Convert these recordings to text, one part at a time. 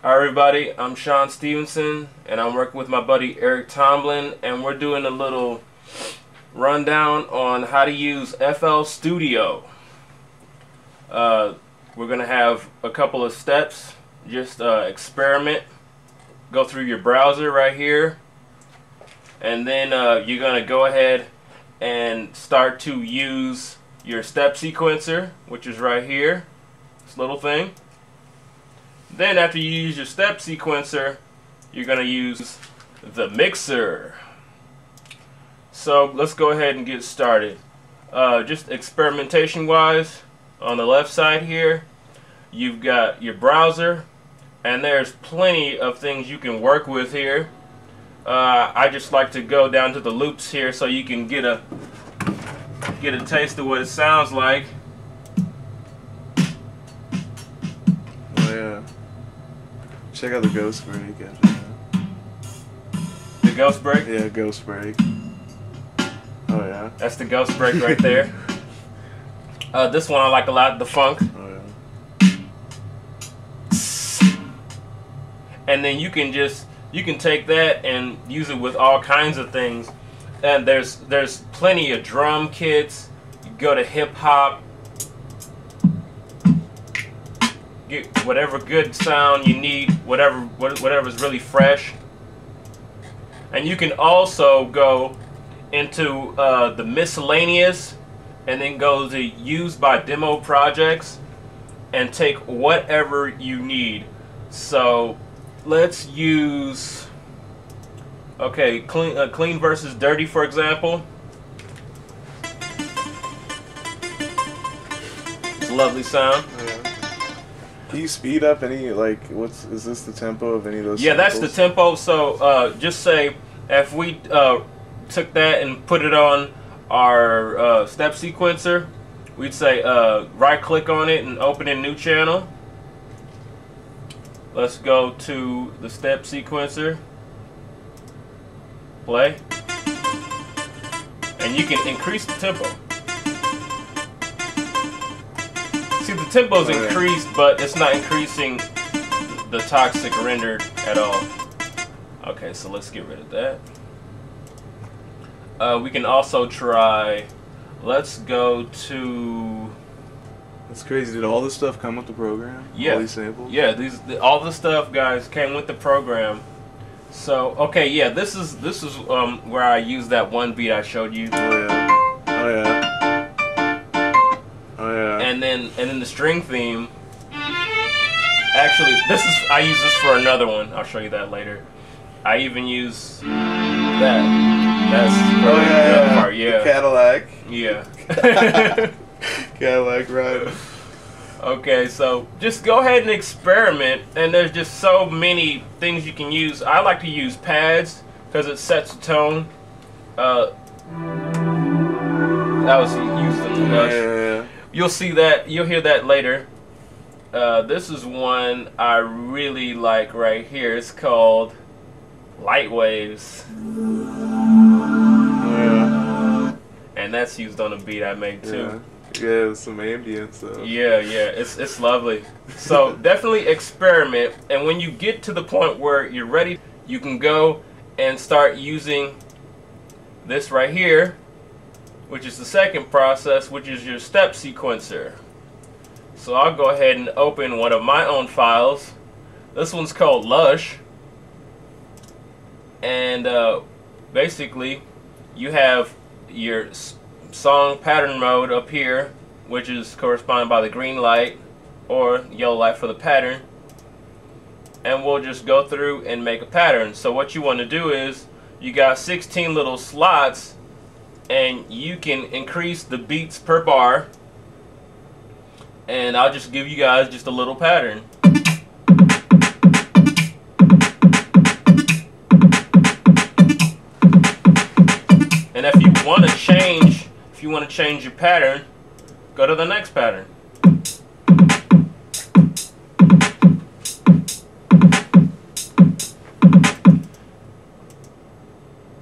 Hi everybody, I'm Sean Stevenson and I'm working with my buddy Eric Tomlin, and we're doing a little rundown on how to use FL Studio. We're going to have a couple of steps. Just experiment. Go through your browser right here, and then you're going to go ahead and start to use your step sequencer, which is right here, this little thing. Then after you use your step sequencer, you're going to use the mixer. So let's go ahead and get started. Just experimentation wise, on the left side here, you've got your browser, and there's plenty of things you can work with here. I just like to go down to the loops here so you can get a taste of what it sounds like. Oh yeah. Check out the ghost break. The ghost break? Yeah, ghost break. Oh yeah. That's the ghost break right there. This one I like a lot, the funk. Oh yeah. And then you can take that and use it with all kinds of things. And there's plenty of drum kits. You go to hip hop, get whatever good sound you need, whatever's really fresh. And you can also go into the miscellaneous, and then go to used by demo projects and take whatever you need. So let's use, okay, clean versus dirty, for example. It's a lovely sound. Yeah. Can you speed up any, like, is this the tempo of any of those? Yeah, samples? that's the tempo. So just say if we took that and put it on our step sequencer, we'd say right click on it and open a new channel. Let's go to the step sequencer, play, and you can increase the tempo. See, the tempo's increased, but it's not increasing the toxic rendered at all. Okay, so let's get rid of that. We can also try, let's go to... That's crazy. Did all this stuff come with the program? Yeah. All these samples? Yeah, all the stuff, guys, came with the program. So, okay, yeah, this is where I used that one beat I showed you. Oh yeah. Oh yeah. Oh yeah. And then the string theme. Actually, I use this for another one. I'll show you that later. I even use that. That's for the good part, yeah. The Cadillac. Yeah. Cadillac ride. Okay, so just go ahead and experiment, and there's just so many things you can use. I like to use pads because it sets a tone. That was used in the Lush. Yeah. You'll see that. You'll hear that later. This is one I really like right here. It's called Light Waves. And that's used on a beat I made too. Yeah, some ambient stuff. Yeah, it's lovely. So definitely experiment, and when you get to the point where you're ready, you can go and start using this right here, which is the second process, which is your step sequencer. So I'll go ahead and open one of my own files. This one's called Lush, and basically you have your song pattern mode up here, which is corresponded by the green light or yellow light for the pattern, and we'll just go through and make a pattern. So what you want to do is, you got 16 little slots, and you can increase the beats per bar, and I'll just give you guys just a little pattern. And if you want to change your pattern, go to the next pattern.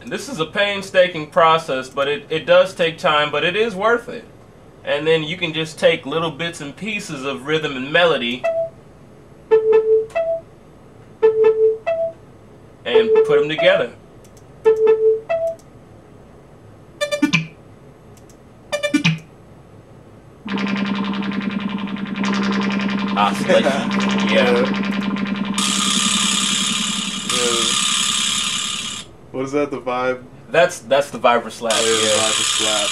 And this is a painstaking process, but it does take time, but it is worth it. And then you can just take little bits and pieces of rhythm and melody put them together. Oscillation. Yeah. What is that? The vibe? That's the vibra slap. Oh, yeah, the vibra slap.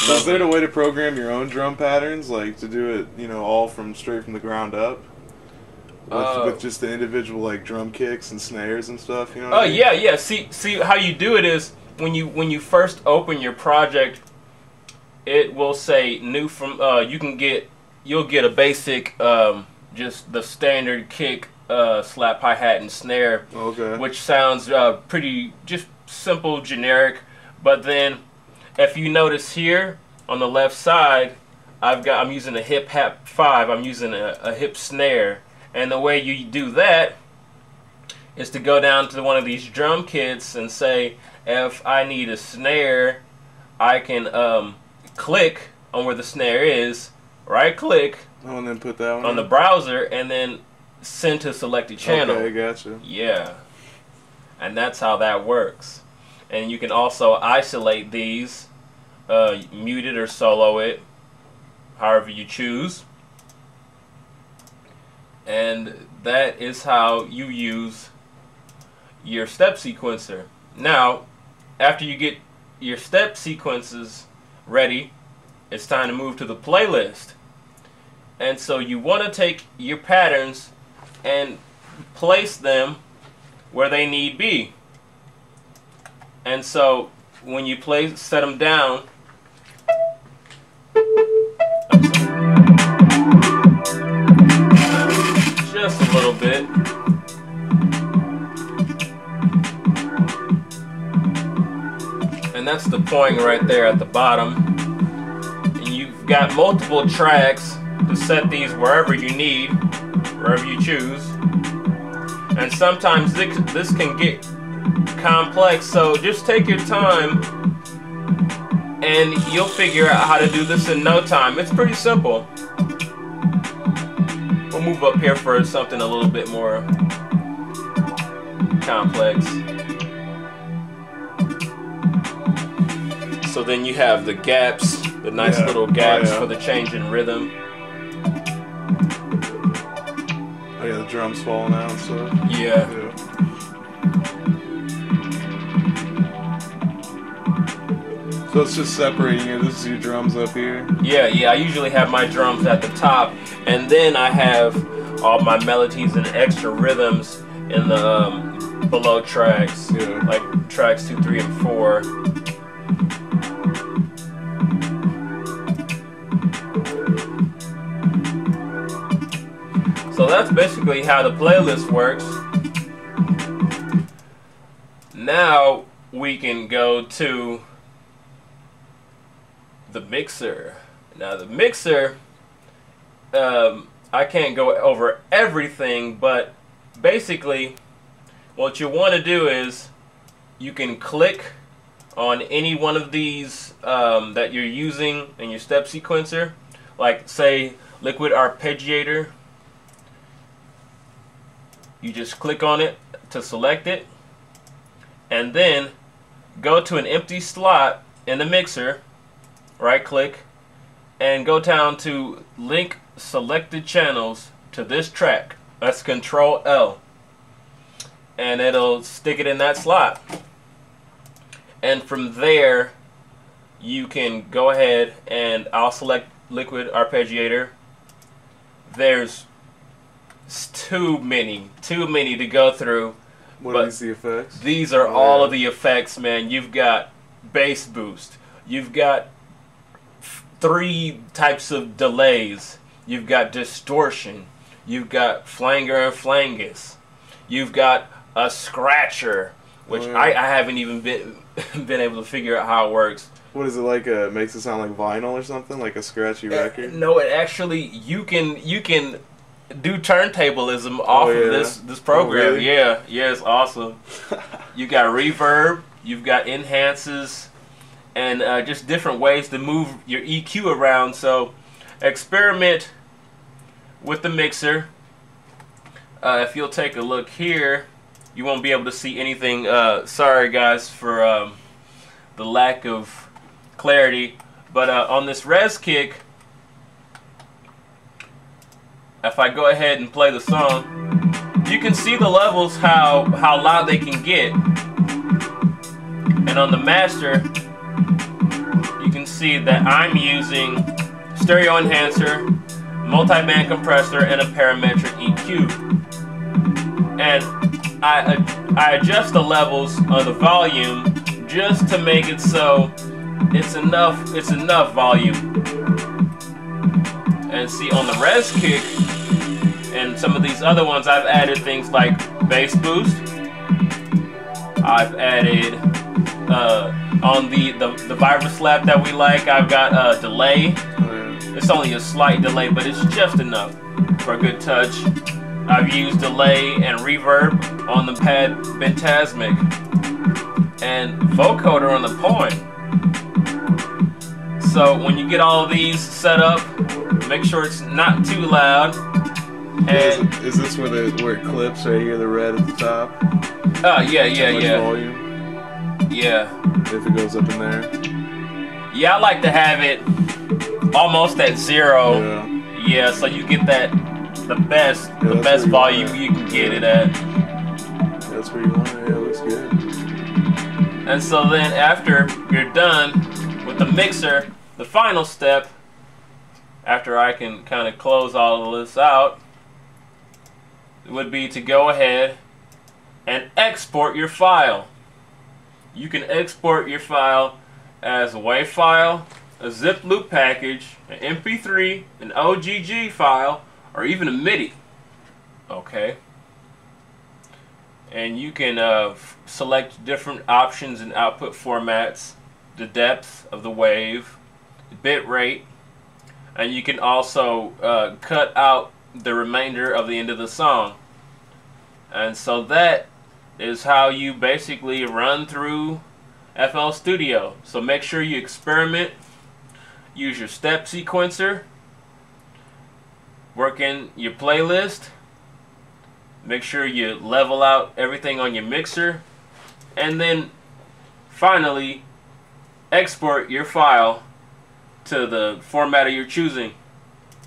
So is there a way to program your own drum patterns, like to do it, you know, all from straight from the ground up, with just the individual like drum kicks and snares and stuff? You know? Oh yeah, yeah. See how you do it is when you first open your project, it will say new from. You'll get a basic, just the standard kick, slap, hi hat, and snare. Okay. Which sounds pretty just simple, generic, but then. If you notice here on the left side, I'm using a hip hap 5. I'm using a hip snare, and the way you do that is to go down to one of these drum kits and say, if I need a snare, I can click on where the snare is, right click, and then put that one on the browser, and then send to selected channel. Okay, gotcha. Yeah, and that's how that works. And you can also isolate these, mute it or solo it, however you choose. And that is how you use your step sequencer. Now, after you get your step sequences ready, it's time to move to the playlist. And so you want to take your patterns and place them where they need be. And so when you set them down, just a little bit. And that's the point right there at the bottom. And you've got multiple tracks to set these wherever you need, wherever you choose. And sometimes this can get complex, so just take your time and you'll figure out how to do this in no time. It's pretty simple. We'll move up here for something a little bit more complex. So then you have the gaps, the nice little gaps for the change in rhythm. Oh yeah, the drums falling out and stuff. Yeah. So it's just separating it. This is your drums up here. Yeah, yeah. I usually have my drums at the top, and then I have all my melodies and extra rhythms in the below tracks, like tracks 2, 3, and 4. So that's basically how the playlist works. Now we can go to the mixer. Now the mixer, I can't go over everything, but basically what you want to do is you can click on any one of these that you're using in your step sequencer, like say liquid arpeggiator. You just click on it to select it, and then go to an empty slot in the mixer, right click, and go down to link selected channels to this track. That's Control L, and it'll stick it in that slot. And from there you can go ahead and I'll select liquid arpeggiator. There's too many to go through. What are the effects? These are all of the effects, man. You've got bass boost. You've got 3 types of delays. You've got distortion. You've got flanger and flangus. You've got a scratcher, which I haven't even been able to figure out how it works. What is it like? Makes it sound like vinyl or something, like a scratchy record? No, it actually you can do turntablism off of this program. Oh, really? Yeah, it's awesome. You got reverb, you've got enhances, and just different ways to move your EQ around. So experiment with the mixer. If you'll take a look here, you won't be able to see anything. Sorry guys for the lack of clarity, but on this res kick, if I go ahead and play the song, you can see the levels, how loud they can get. And on the master, you can see that I'm using stereo enhancer, multi-band compressor, and a parametric EQ. And I adjust the levels on the volume just to make it so it's enough volume. And see, on the res kick and some of these other ones, I've added things like bass boost. I've added on the vibra slap that we like, I've got a delay. It's only a slight delay, but it's just enough for a good touch. I've used delay and reverb on the pad Bentasmic and vocoder on the point. So when you get all of these set up, make sure it's not too loud. And is this where it clips right here, the red at the top? Yeah. Volume? Yeah. If it goes up in there. Yeah, I like to have it almost at 0. Yeah, so you get the best volume you can get it at. That's where you want it. Yeah, it looks good. And so then after you're done with the mixer, the final step, after I can kind of close all of this out, would be to go ahead and export your file. You can export your file as a WAV file, a zip loop package, an MP3, an OGG file, or even a MIDI. Okay. And you can select different options and output formats, the depth of the wave, the bit rate, and you can also cut out the remainder of the end of the song. And so that is how you basically run through FL Studio. So make sure you experiment, use your step sequencer, work in your playlist, make sure you level out everything on your mixer, and then finally export your file to the format you're choosing.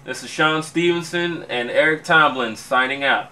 This is Sean Stevenson and Eric Tomlin signing out.